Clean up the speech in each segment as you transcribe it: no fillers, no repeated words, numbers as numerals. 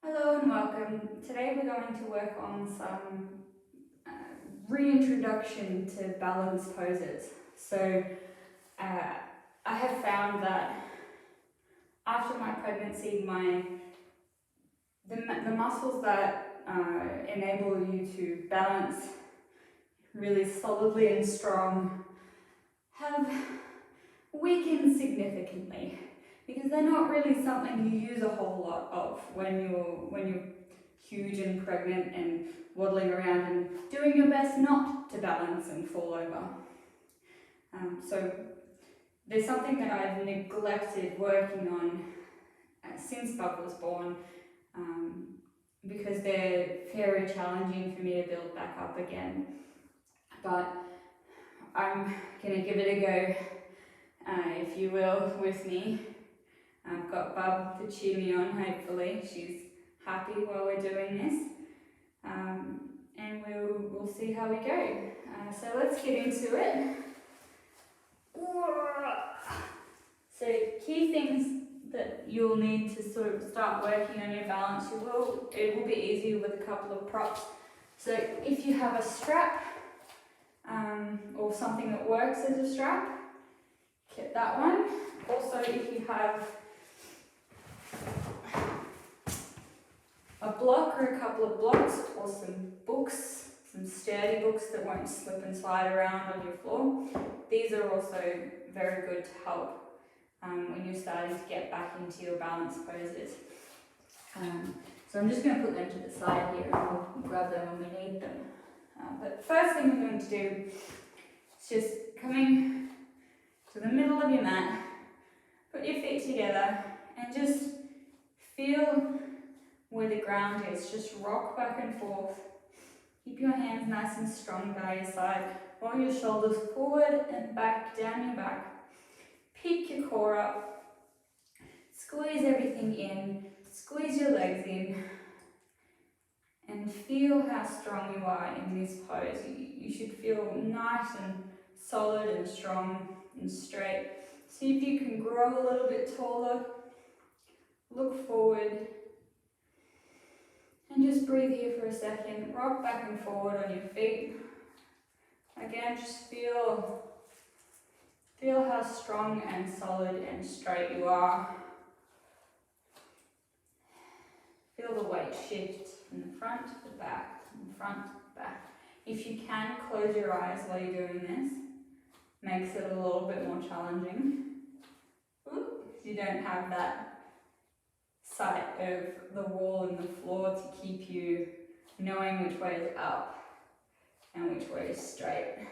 Hello and welcome. Today we're going to work on some reintroduction to balance poses. So I have found that after my pregnancy, the muscles that enable you to balance really solidly and strong have weakened significantly, because they're not really something you use a whole lot of when you're huge and pregnant and waddling around and doing your best not to balance and fall over. So there's something that I've neglected working on since Bub was born, because they're very challenging for me to build back up again. But I'm gonna give it a go, if you will, with me. I've got Bub to cheer me on, hopefully. She's happy while we're doing this. And we'll see how we go. So let's get into it. So key things that you'll need to sort of start working on your balance. It will be easier with a couple of props. So if you have a strap, or something that works as a strap, get that one. Also, if you have a block or a couple of blocks, or some books, some sturdy books that won't slip and slide around on your floor, these are also very good to help when you're starting to get back into your balance poses. So I'm just going to put them to the side here and we'll grab them when we need them. But first thing we're going to do is just coming to the middle of your mat, put your feet together and just feel where the ground is. Just rock back and forth. Keep your hands nice and strong by your side. Roll your shoulders forward and back, down your back. Pick your core up. Squeeze everything in. Squeeze your legs in. And feel how strong you are in this pose. You should feel nice and solid and strong and straight. See if you can grow a little bit taller. Look forward. And just breathe here for a second. Rock back and forward on your feet. Again, just feel how strong and solid and straight you are. Feel the weight shift from the front to the back, from the front to the back. If you can, close your eyes while you're doing this. Makes it a little bit more challenging. Because you don't have that sight of the wall and the floor to keep you knowing which way is up and which way is straight.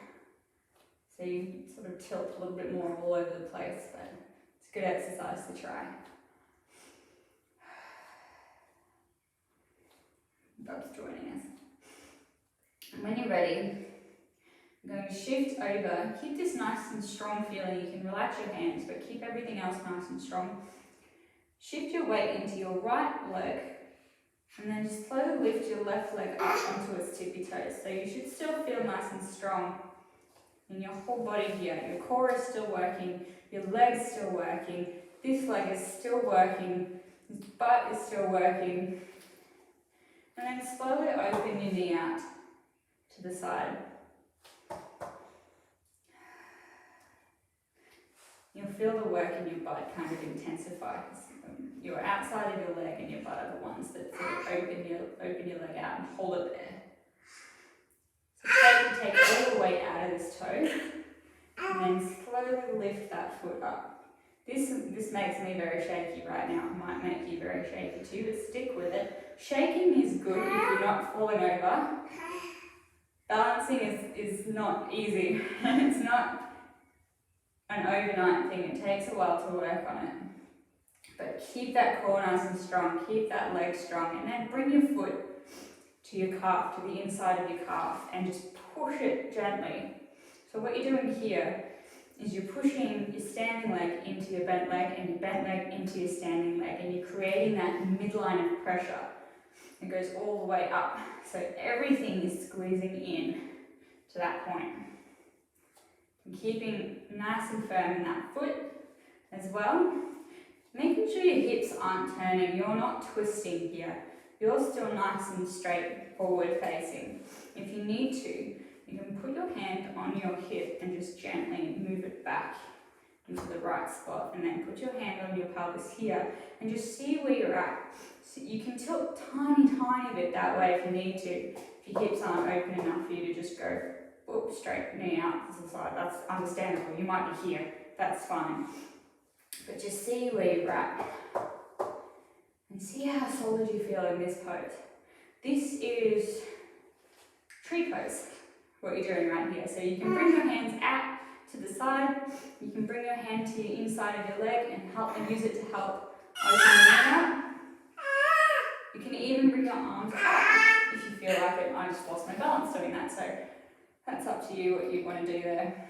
So you sort of tilt a little bit more all over the place, but it's a good exercise to try. Bub's joining us. And when you're ready, I'm going to shift over. Keep this nice and strong feeling. You can relax your hands, but keep everything else nice and strong. Shift your weight into your right leg, and then just slowly lift your left leg up onto its tippy toes. So you should still feel nice and strong in your whole body here. Your core is still working, your leg's still working, this leg is still working, this butt is still working. And then slowly open your knee out to the side. You'll feel the work in your butt kind of intensify. Your outside of your leg and your butt are the ones that sort of open your leg out and hold it there. So take all the weight out of this toe and then slowly lift that foot up. This makes me very shaky right now. It might make you very shaky too, but stick with it. Shaking is good if you're not falling over. Balancing is not easy. It's not an overnight thing. It takes a while to work on it. But keep that core nice and strong. Keep that leg strong. And then bring your foot to your calf, to the inside of your calf, and just push it gently. So what you're doing here is you're pushing your standing leg into your bent leg and your bent leg into your standing leg, and you're creating that midline of pressure. It goes all the way up. So everything is squeezing in to that point. And keeping nice and firm in that foot as well. Making sure your hips aren't turning. You're not twisting here. you're still nice and straight forward facing. If you need to, you can put your hand on your hip and just gently move it back into the right spot, and then put your hand on your pelvis here and just see where you're at. So you can tilt tiny bit that way if you need to. If your hips aren't open enough for you to just go straight knee out to the side, that's understandable. You might be here, that's fine. But just see where you're at and see how solid you feel in this pose. This is tree pose, what you're doing right here. So you can bring your hands out to the side, you can bring your hand to the inside of your leg and use it to help open the knee out. You can even bring your arms up if you feel like it. I just lost my balance doing that, so that's up to you what you want to do there.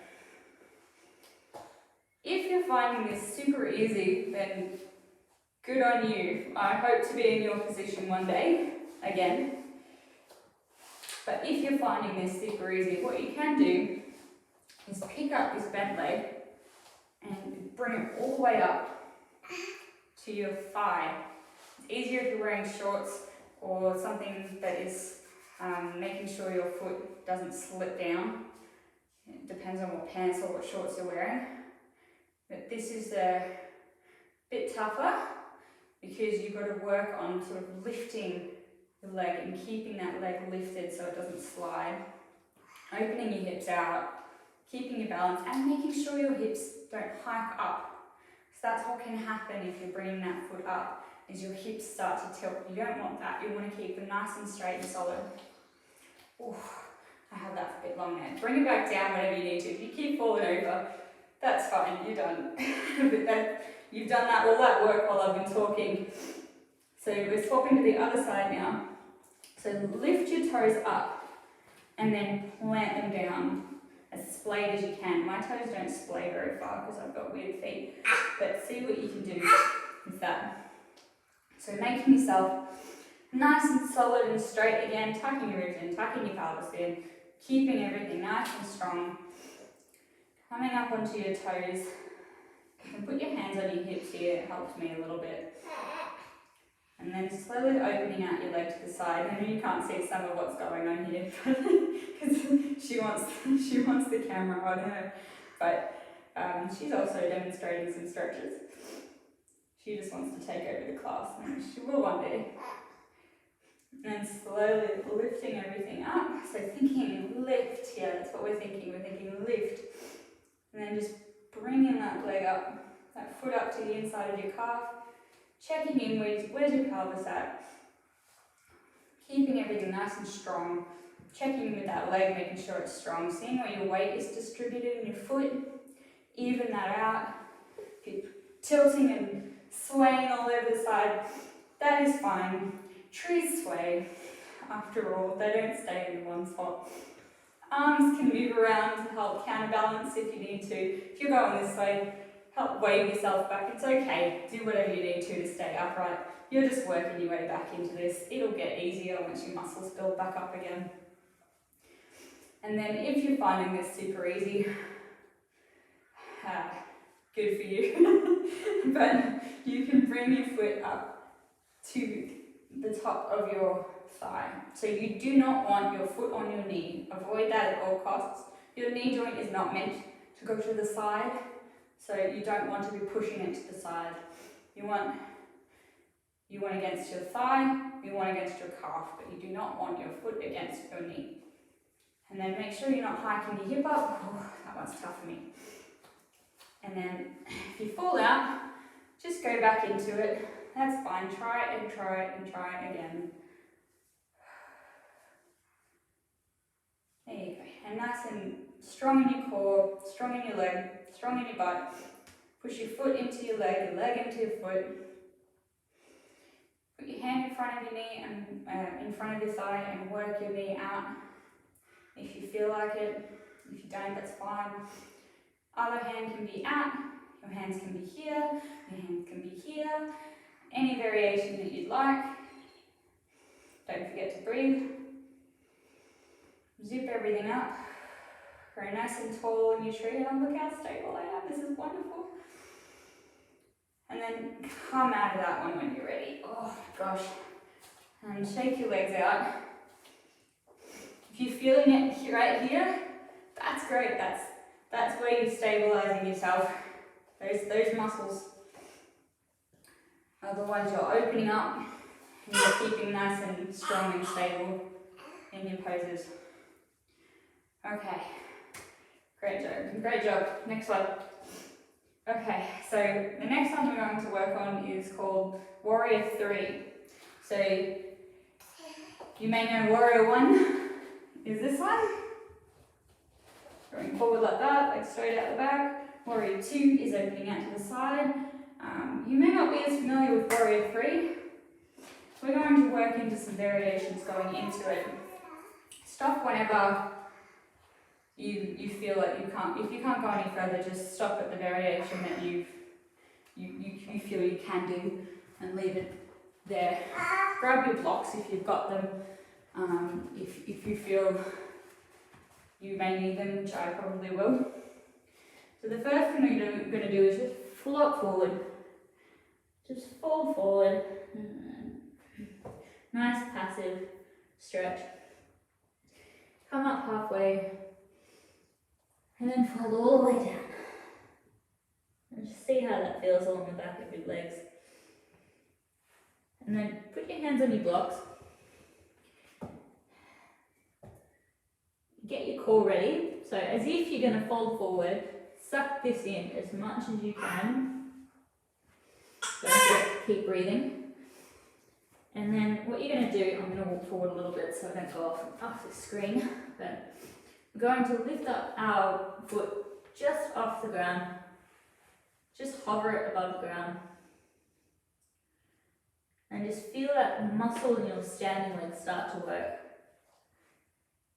If you're finding this super easy, then good on you. I hope to be in your position one day, again. But if you're finding this super easy, what you can do is pick up this bent leg and bring it all the way up to your thigh. It's easier if you're wearing shorts or something that is making sure your foot doesn't slip down. It depends on what pants or what shorts you're wearing. But this is a bit tougher because you've got to work on sort of lifting the leg and keeping that leg lifted so it doesn't slide. Opening your hips out, keeping your balance, and making sure your hips don't hike up. So that's what can happen if you're bringing that foot up, is your hips start to tilt. You don't want that. You want to keep them nice and straight and solid. Ooh, I have that for a bit long there. Bring it back down whenever you need to. If you keep falling over, that's fine, you're done. But you've done that, all that work while I've been talking. So we're swapping to the other side now. So lift your toes up and then plant them down as splayed as you can. My toes don't splay very far because I've got weird feet, but see what you can do with that. So making yourself nice and solid and straight again, tucking your ribs in, tucking your pelvis in, keeping everything nice and strong. Coming up onto your toes. You can put your hands on your hips here, it helps me a little bit. And then slowly opening out your leg to the side. I know you can't see some of what's going on here because she wants the camera on her. But she's also demonstrating some stretches. She just wants to take over the class, and she will one day. And then slowly lifting everything up. So thinking lift here, that's what we're thinking. We're thinking lift. And then just bringing that leg up, that foot up to the inside of your calf. Checking in, where's your pelvis at? Keeping everything nice and strong. Checking in with that leg, making sure it's strong. Seeing where your weight is distributed in your foot. Even that out. If you're tilting and swaying all over the side, that is fine. Trees sway, after all, they don't stay in one spot. Arms can move around to help counterbalance if you need to. If you're going this way, help wave yourself back. It's okay, do whatever you need to stay upright. You're just working your way back into this. It'll get easier once your muscles build back up again. And then if you're finding this super easy, good for you. But you can bring your foot up to the top of your thigh. So you do not want your foot on your knee. Avoid that at all costs. Your knee joint is not meant to go to the side, so you don't want to be pushing it to the side. You want against your thigh, you want against your calf, but you do not want your foot against your knee. And then make sure you're not hiking your hip up. Oh, that one's tough for me. And then if you fall out, just go back into it. That's fine. Try it and try it and try it again. There you go. And nice and strong in your core, strong in your leg, strong in your butt. Push your foot into your leg into your foot. Put your hand in front of your knee and in front of your thigh and work your knee out. If you feel like it. If you don't, that's fine. Other hand can be out. Your hands can be here. Your hands can be here. Any variation that you'd like. Don't forget to breathe. Zip everything up. Grow nice and tall in your tree. Oh, look how stable I am. This is wonderful. And then come out of that one when you're ready. Oh my gosh. And shake your legs out. If you're feeling it right here, that's great. That's where you're stabilizing yourself. Those muscles are the ones you're opening up and you're keeping nice and strong and stable in your poses. Okay, great job. Next one. Okay, so the next one we're going to work on is called Warrior 3. So you may know Warrior 1 is this one. Going forward like that, like straight out the back. Warrior 2 is opening out to the side. You may not be as familiar with Warrior 3. We're going to work into some variations going into it. Stop whenever you feel like you can't. If you can't go any further, just stop at the variation that you feel you can do and leave it there. Grab your blocks if you've got them. If you feel you may need them, which I probably will. So the first thing we're going to do is just flop forward. Just fold forward. Nice passive stretch. Come up halfway. And then fold all the way down. And just see how that feels along the back of your legs. And then put your hands on your blocks. Get your core ready. So as if you're going to fold forward, suck this in as much as you can. Don't forget to keep breathing. And then what you're going to do, I'm going to walk forward a little bit so I don't go off the screen. But we're going to lift up our foot just off the ground. Just hover it above the ground. And just feel that muscle in your standing leg start to work.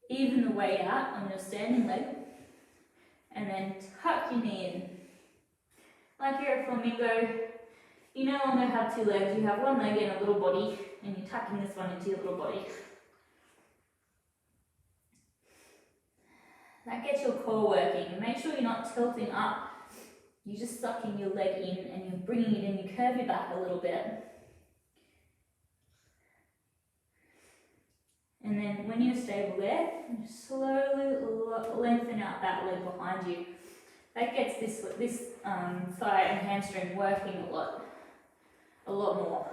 Even the way out on your standing leg. And then tuck your knee in. Like you're a flamingo, you no longer have two legs, you have one leg and a little body, and you're tucking this one into your little body. That gets your core working. And make sure you're not tilting up. You're just sucking your leg in and you're bringing it in. You curve your back a little bit. And then when you're stable there, you slowly lengthen out that leg behind you. That gets this thigh and hamstring working a lot more.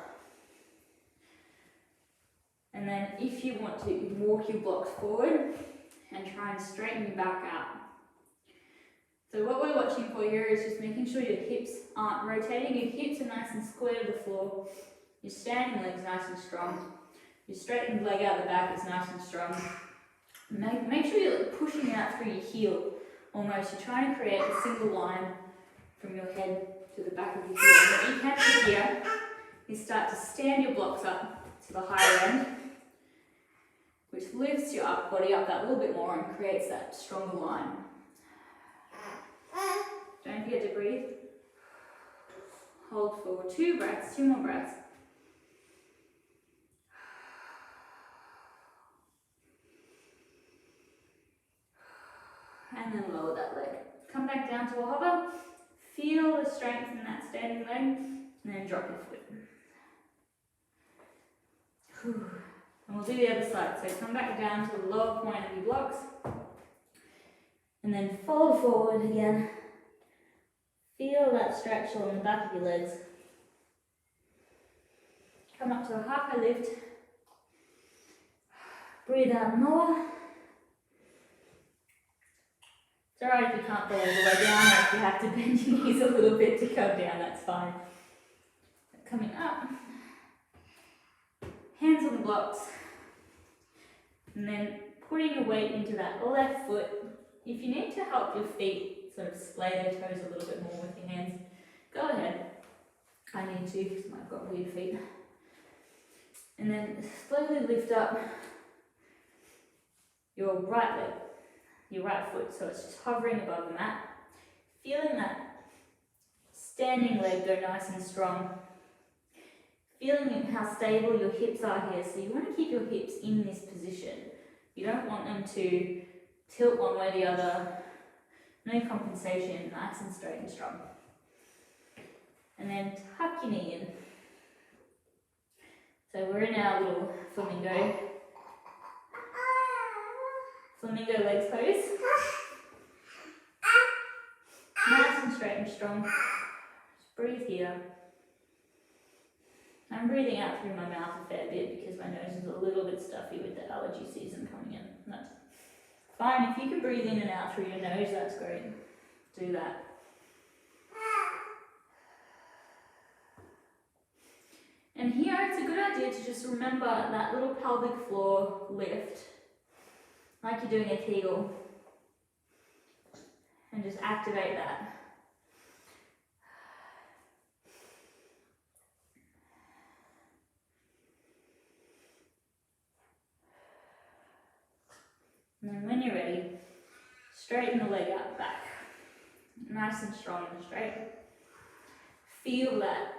And then if you want to, you walk your blocks forward and try and straighten your back out. So what we're watching for here is just making sure your hips aren't rotating. Your hips are nice and square to the floor. Your standing leg's nice and strong. Your straightened leg out the back is nice and strong. Make sure you're pushing out through your heel almost. You're trying to create a single line from your head to the back of your heel. And what you can do here is start to stand your blocks up to the higher end, which lifts your body up that little bit more and creates that stronger line. Don't forget to breathe. Hold for 2 breaths, 2 more breaths. And then lower that leg. Come back down to a hover. Feel the strength in that standing leg, and then drop your foot. And we'll do the other side. So come back down to the lower point of your blocks, and then fold forward again. Feel that stretch along the back of your legs. Come up to a halfway lift. Breathe out and lower. It's alright if you can't go all the way down, or if you have to bend your knees a little bit to come down, that's fine. Coming up, hands on the blocks, and then putting your weight into that left foot. If you need to help your feet sort of splay their toes a little bit more with your hands, go ahead. I need to because I've got weird feet. And then slowly lift up your right leg. Your right foot, so it's just hovering above the mat. Feeling that standing leg go nice and strong. Feeling how stable your hips are here. So you want to keep your hips in this position. You don't want them to tilt one way or the other. No compensation, nice and straight and strong. And then tuck your knee in. So we're in our little flamingo legs pose. Nice and straight and strong. Just breathe here. I'm breathing out through my mouth a fair bit because my nose is a little bit stuffy with the allergy season coming in. That's fine. If you can breathe in and out through your nose, that's great. Do that. And here it's a good idea to just remember that little pelvic floor lift, like you're doing a Kegel, and just activate that. And then when you're ready, straighten the leg out back. Nice and strong and straight. Feel that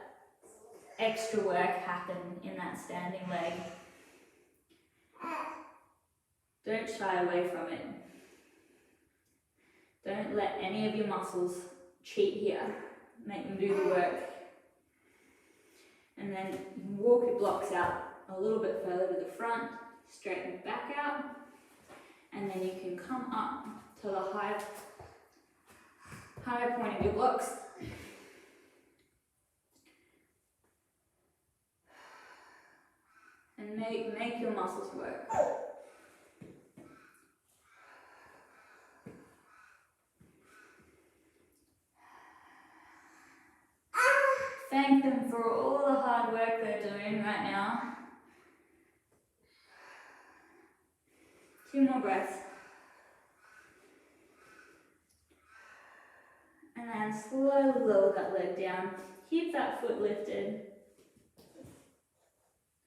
extra work happen in that standing leg. Don't shy away from it. Don't let any of your muscles cheat here. Make them do the work. And then walk your blocks out a little bit further to the front, straighten it back out, and then you can come up to the higher point of your blocks. And make your muscles work. Thank them for all the hard work they're doing right now. 2 more breaths. And then slowly lower that leg down. Keep that foot lifted.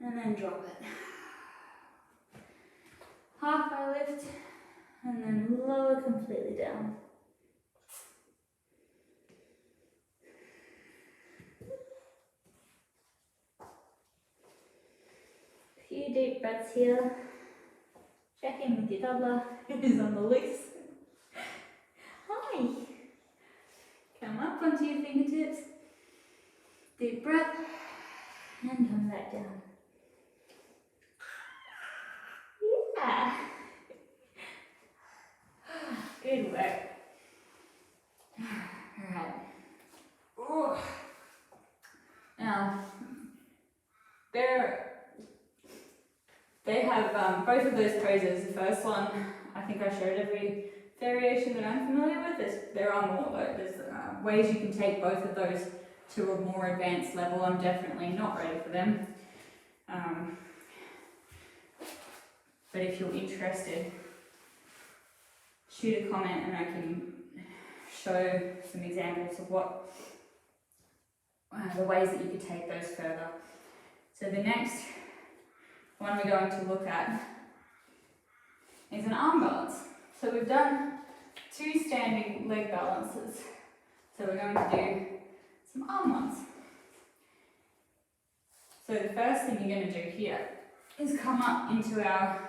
And then drop it. Halfway lift. And then lower completely down. A few deep breaths here. Check in with your toddler who's on the loose. Hi. Come up onto your fingertips. Deep breath. And come back down. Yeah. Good work. Alright. Now, they have both of those poses. The first one, I think I showed every variation that I'm familiar with. There are more though. There's ways you can take both of those to a more advanced level. I'm definitely not ready for them. But if you're interested, shoot a comment and I can show some examples of the ways that you could take those further. So the next one we're going to look at is an arm balance. So we've done 2 standing leg balances. So we're going to do some arm ones. So the first thing you're going to do here is come up into our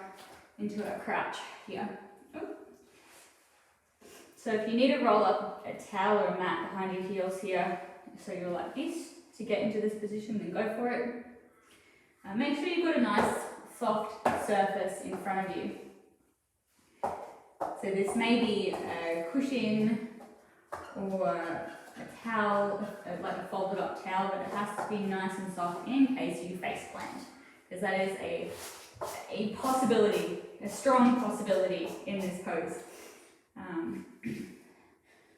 crouch here. Oh. So if you need to roll up a towel or a mat behind your heels here, so you're like this to get into this position, then go for it. Make sure you've got a nice soft surface in front of you. So this may be a cushion or a towel, like a folded up towel, but it has to be nice and soft in case you face plant, because that is a possibility, a strong possibility in this pose.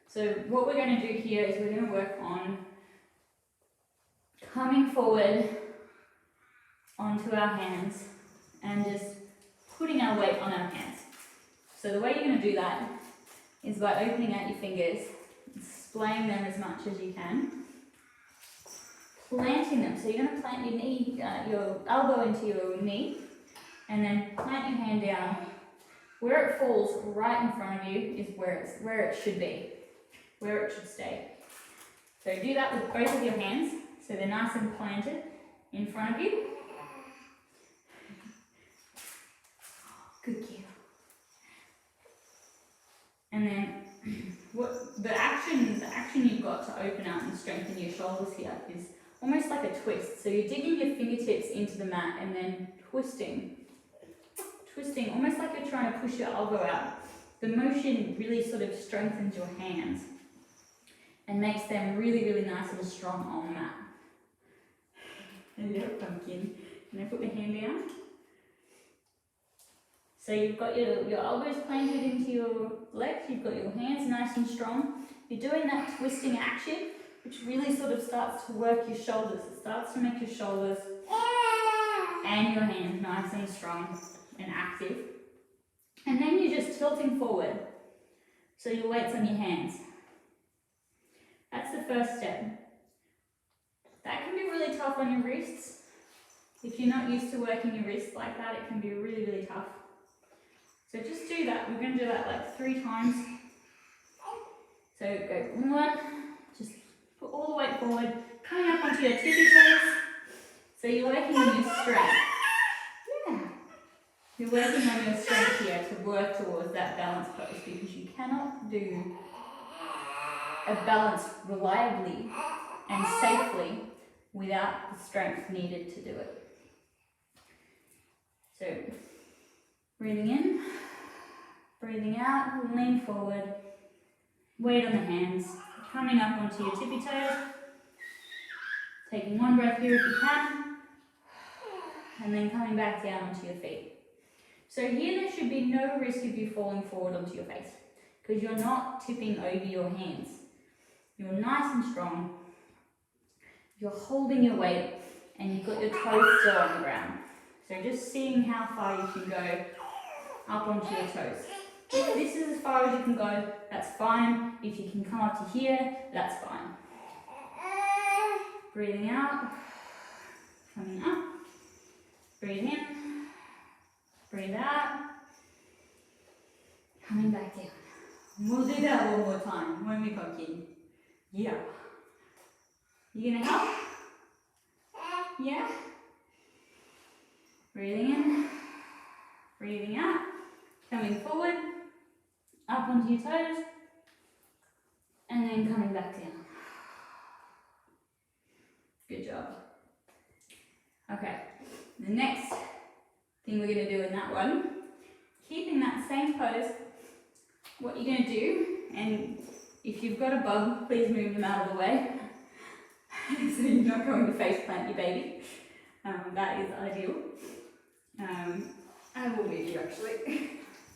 So what we're going to do here is we're going to work on coming forward onto our hands and just putting our weight on our hands. So the way you're going to do that is by opening out your fingers, splaying them as much as you can, planting them. So you're going to plant your knee, your elbow into your knee, and then plant your hand down. Where it falls right in front of you is where it should be, where it should stay. So do that with both of your hands, so they're nice and planted in front of you. Good girl. And then the action you've got to open up and strengthen your shoulders here is almost like a twist. So you're digging your fingertips into the mat and then twisting, almost like you're trying to push your elbow out. The motion really sort of strengthens your hands and makes them really, really nice and strong on the mat. A little pumpkin. Can I put my hand down? So you've got your elbows planted into your legs, you've got your hands nice and strong. You're doing that twisting action, which really sort of starts to work your shoulders. It starts to make your shoulders and your hands nice and strong and active. And then you're just tilting forward. So your weight's on your hands. That's the first step. That can be really tough on your wrists. If you're not used to working your wrists like that, it can be really, really tough. So just do that. We're going to do that like 3 times. So go 1, just put all the weight forward, coming up onto your tippy toes. So you're working on your strength. Yeah. You're working on your strength here to work towards that balance pose, because you cannot do a balance reliably and safely without the strength needed to do it. So breathing in, breathing out, lean forward, weight on the hands, coming up onto your tippy toes, taking 1 breath here if you can, and then coming back down onto your feet. So here there should be no risk of you falling forward onto your face, because you're not tipping over your hands. You're nice and strong, you're holding your weight, and you've got your toes still on the ground. So just seeing how far you can go up onto your toes. If this is as far as you can go, that's fine. If you can come up to here, that's fine. Breathing out, coming up, breathe in, breathe out, coming back down. We'll do that one more time, won't we, pumpkin? Yeah. You gonna help? Yeah? Breathing in, breathing out, coming forward, up onto your toes, and then coming back down. Good job. Okay, the next thing we're going to do in that one, keeping that same pose, what you're going to do, and if you've got a bug, please move them out of the way so you're not going to face plant your baby. That is ideal. I will move you actually.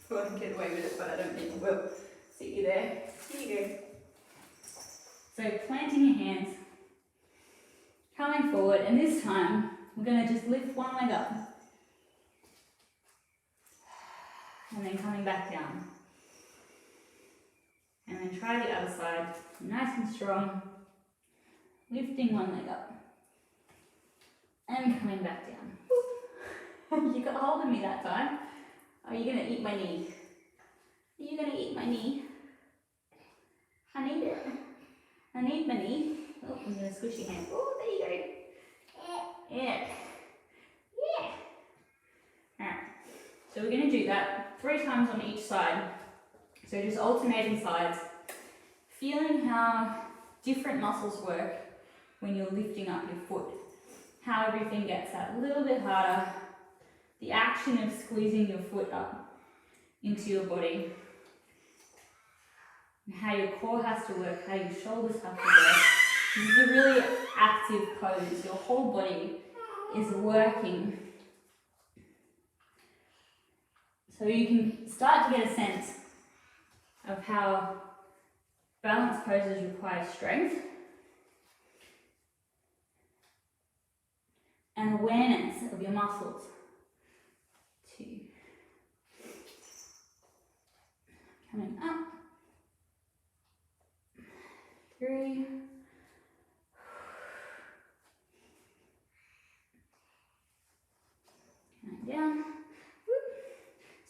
So I can get away with it, but I don't think I will. See you there. Here you go. So planting your hands, coming forward, and this time we're going to just lift one leg up and then coming back down. And then try the other side, nice and strong, lifting one leg up and coming back down. You got hold of me that time. Are you going to eat my knee? Are you going to eat my knee? I need it. I need my knee. Oh, I'm going to squish your hand. Oh, there you go. Yeah. Yeah. Alright. So we're going to do that 3 times on each side. So just alternating sides. Feeling how different muscles work when you're lifting up your foot. How everything gets that little bit harder. The action of squeezing your foot up into your body. And how your core has to work, how your shoulders have to work. This is a really active pose. Your whole body is working. So you can start to get a sense of how balance poses require strength and awareness of your muscles. 2. Coming up. 3. Coming down.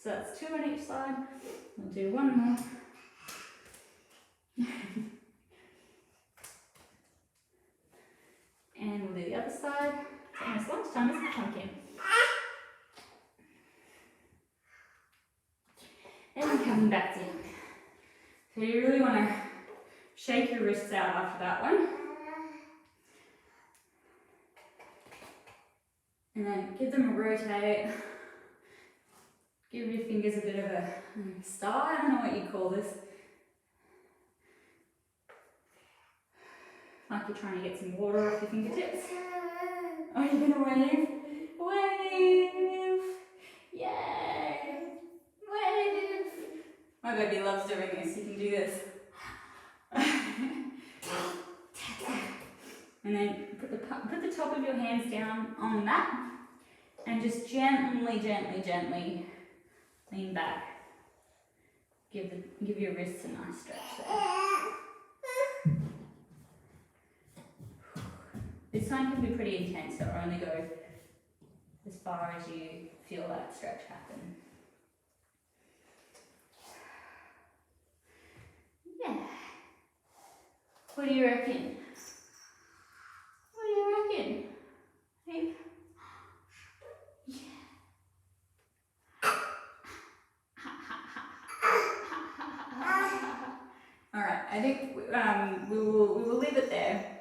So that's 2 on each side. We'll do 1 more. And we'll do the other side. It's almost lunchtime, isn't it, pumpkin? And then coming back down. So you really want to shake your wrists out after that one. And then give them a rotate. Give your fingers a bit of a star. I don't know what you call this. Like you're trying to get some water off your fingertips. Oh, you're gonna wave? Wave! Yay! Wave! My baby loves doing this. You can do this. And then put the top of your hands down on the mat and just gently, gently, gently lean back. Give your wrists a nice stretch there. This one can be pretty intense, so only go as far as you feel that stretch happen. Yeah. What do you reckon? What do you reckon? Hey? Yeah. All right, I think we will leave it there.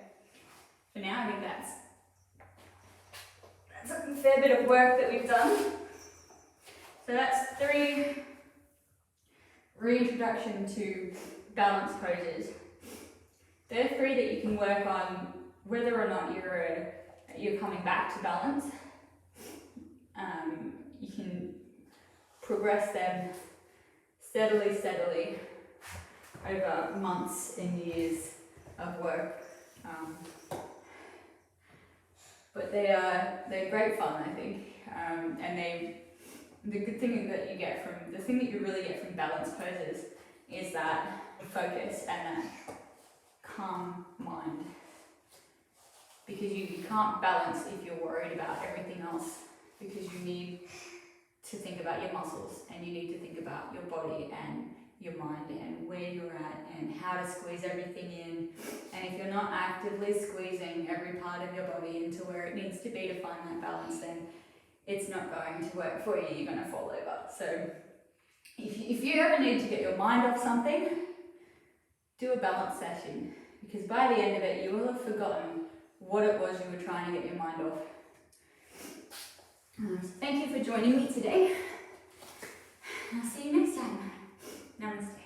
For now, I think that's a fair bit of work that we've done. So that's 3 reintroduction to balance poses. There are 3 that you can work on whether or not you're coming back to balance. You can progress them steadily over months and years of work. But they're great fun, I think, and the good thing that you get from the thing that you really get from balance poses is that focus and that calm mind, because you can't balance if you're worried about everything else, because you need to think about your muscles and you need to think about your body and your mind and where you're at and how to squeeze everything in. And if you're not actively squeezing every part of your body into where it needs to be to find that balance, then it's not going to work for you. You're going to fall over. So if you ever need to get your mind off something, do a balance session, because by the end of it you will have forgotten what it was you were trying to get your mind off. So thank you for joining me today. I'll see you next time. Namaste.